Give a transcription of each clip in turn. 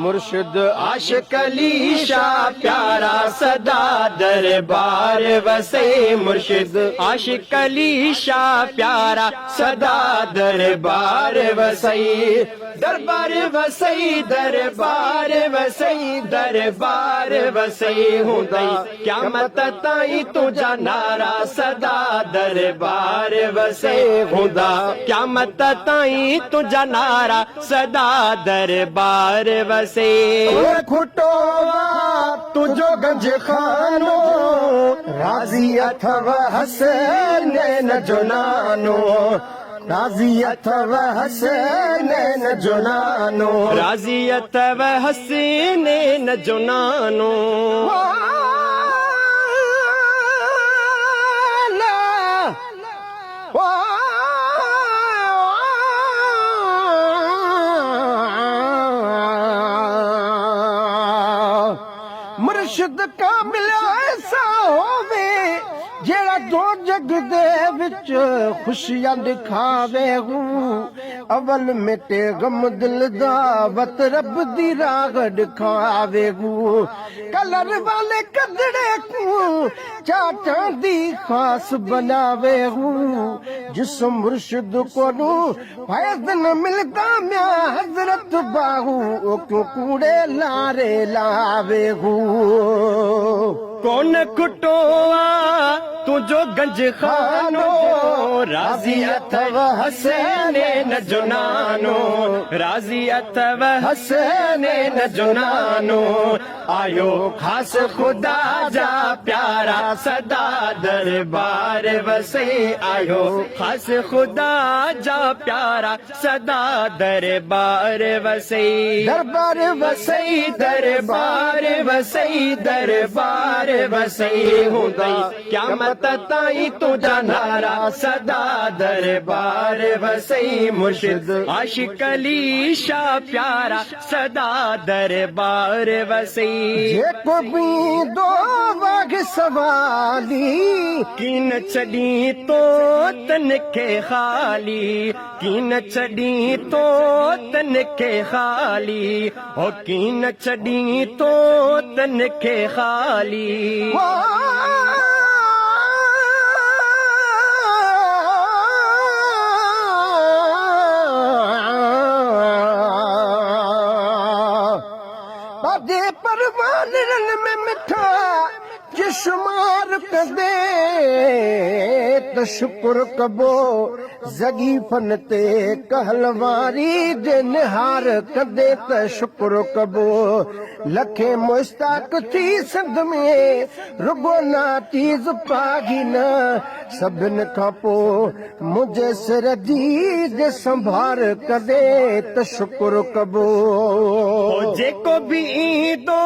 मुर्शिद आशिक अली शाह प्यारा सदा दरबार वसे। मुर्शिद आशिक अली शाह प्यारा सदा दरबार वसई। दरबार वसई दरबार वसई दरबार वसई हुंदई क़यामत ताईं तुझा नारा सदा दरबार वसे हुंदा। क़यामत ताईं तुझा नारा सदा दरबार वसे। खुटोवा तुझो गंज खानो राज़ी अथव हसनैन जो नानो। राज़ी अथव हसनैन जो नानो। राज़ी अथव हसनैन जो नानो। मुर्शिद कामिल ऐसा होवे जेड़ा दो जग दे विच खुशियां दिखावे हूँ। अवल मिटे गम दिल दा वत रब दी राग दिखावे हूँ। कलर वाले कदड़े को चाचा दी खास बनावे हूँ। जिस मुर्शिद को नू फैज़ न मिलता म्या हजरत बाहू ओ क्यों कूड़े लारे लावे हूँ। कौन खुटोआ तुझो गंज खानो राज़ी अथव हसनैन जो नानो। राज़ी अथव हसनैन जो नानो। आयो खास खुदा जा प्यारा सदा दरबार वसे। आयो खास खुदा जा प्यारा सदा दरबार वसे। दरबार वसई दरबार वसई दरबार वसई हुंदई क़यामत ताईं तुझा नारा सदा दरबार वसई। मुर्शिद आशिक अली शाह प्यारा सदा दरबार वसई। जेको भी दो वाघ सवाली कीन छड़ी तो तन के खाली। कीन छड़ी तो तन के खाली। ओ कीन छड़ी तो तन के खाली। बादे परवान में मिठा शुमार कदे त शुक्र कबो ज़गीफ़न ते कहलवारी जे निहार कदे त शुक्र कबो। लखे मुश्ताक थी सिंध में रुगो ना चीज़ पागी न। सभिन खां पोइ मुंहिंजे सिर जी जे संभार कदे त शुक्र कबो। जेको भी ईंदो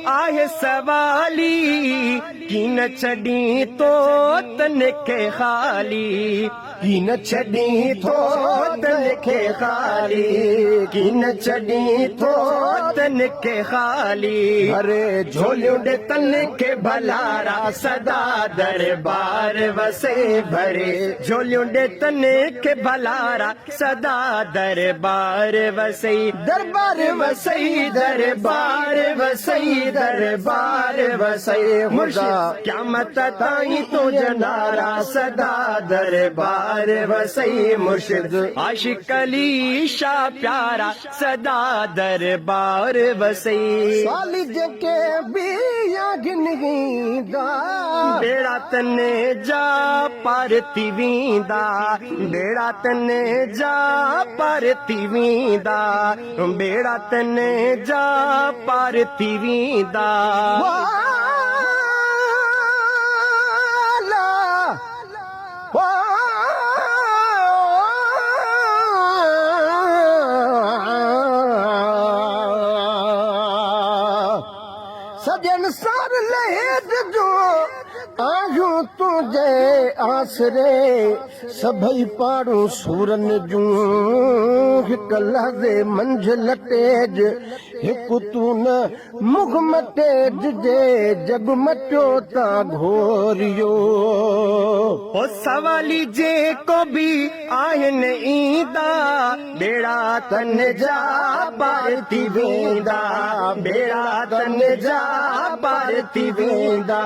आहे सवाली कीन छड़ी तो तन के खाली। कीन छड़ी थो तन के खाली। कीन छड़ी तो तन के खाली। अरे झोलियों दे तन के भलारा सदा दरबार वसे। भरे झोलियों दे तन के भलारा सदा दरबार वसे। दरबार वसई दरबार वसई दरबार वसई। मुर्शिद क़यामत ताईं तुझा नारा सदा दरबार वसई। मुर्शिद आशिक अली शाह प्यारा सदा दरबार वसई। साली जेके भी यागिनगींदा बेड़ा तने जा पार थी वेंदा। बेड़ा तने जा पार थी वेंदा। बेड़ा तने जा पार थी वेंदा। सजन सार लहेज जो आजू तुझे आसरे सभई पाड़ू सूरन जूं हिक लहज़े मंझ लटेज हिक तू न मुख मटेज जे जग मटियो ता घोरियो। ओ सवाली जे को भी आहिन ईंदा बेड़ा तन जा पार थी वेंदा बेड़ा तन जा पार थी वेंदा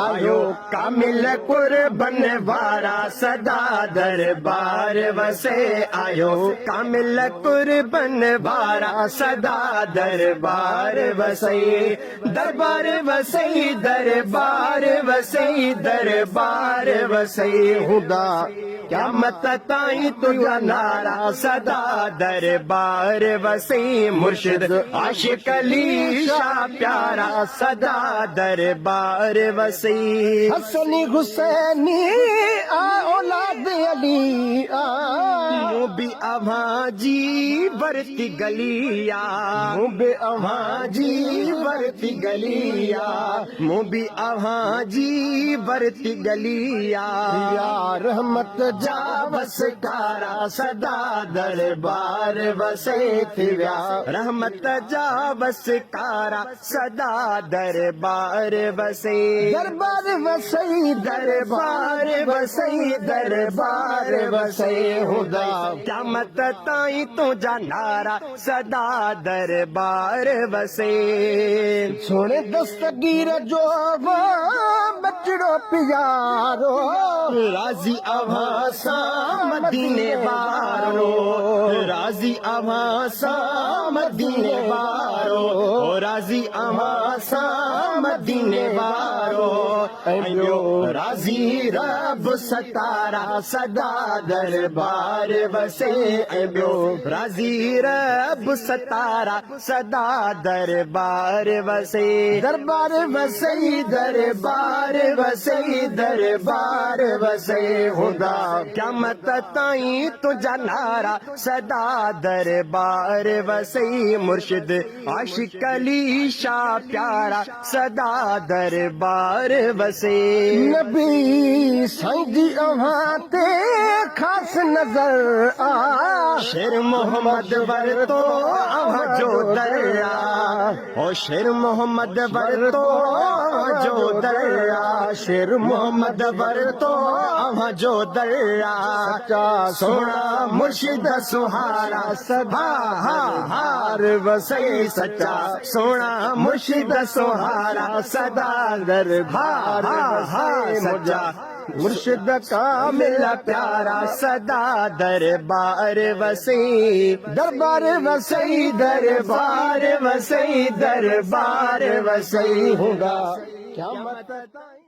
आयो कामिल कुर्बन वारा सदा दरबार वसे आयो कामिल कुर्बन वारा सदा दरबार वसे दरबार वसे दरबार वसे दरबार वसे हुदा क़यामत ताईं तुझा नारा सदा दरबार वसे मुर्शिद आशिक अली शाह प्यारा सदा दरबार वसे हसनी हुसैनी आ औलाद अली आ मुबी अवां जी बरती गलिया मुबी अवां जी बरती गलिया मुबी अवां जी बरती गलिया या रहमत जा वसकारा सदा दरबार वसे थिव्या रहमत जा वसकारा सदा दरबार वसे दरबार वसई दरबार वसे दरबार वसे हुदा क़यामत ताईं तुझा नारा सदा दरबार वसे सोने दस्तगीर जो वो बचड़ो प्यारो राजी अवां सां मदीने वारो राजी अवां सां मदीने वारो राजी अवां सां मदीने वारो अयो राजी रब सतारा सदा दरबार वसे अयो राजी रब सतारा सदा दरबार वसे दरबार वसई दरबार वसे दरबार वसे हुदा क़यामत ताईं तुझा नारा सदा दरबार वसे मुर्शिद आशिक अली शाह प्यारा सदा दरबार वसे नबी साईं अवां ते खास नजर आ शेर मोहम्मद वर तो अवां जो दरिया ओ शेर मोहम्मद वर तो अवां जो दरिया शेर मोहम्मद वर तो अवां जो दरिया सोना मुर्शिद सुहारा सदा हार वसे सच्चा सोना मुर्शिद सुहारा सदा दरबार वसे सच्चा मुर्शिद कामिल प्यारा सदा दरबार वसे दरबार वसे दरबार वसे दरबार वसे होगा क़यामत ताईं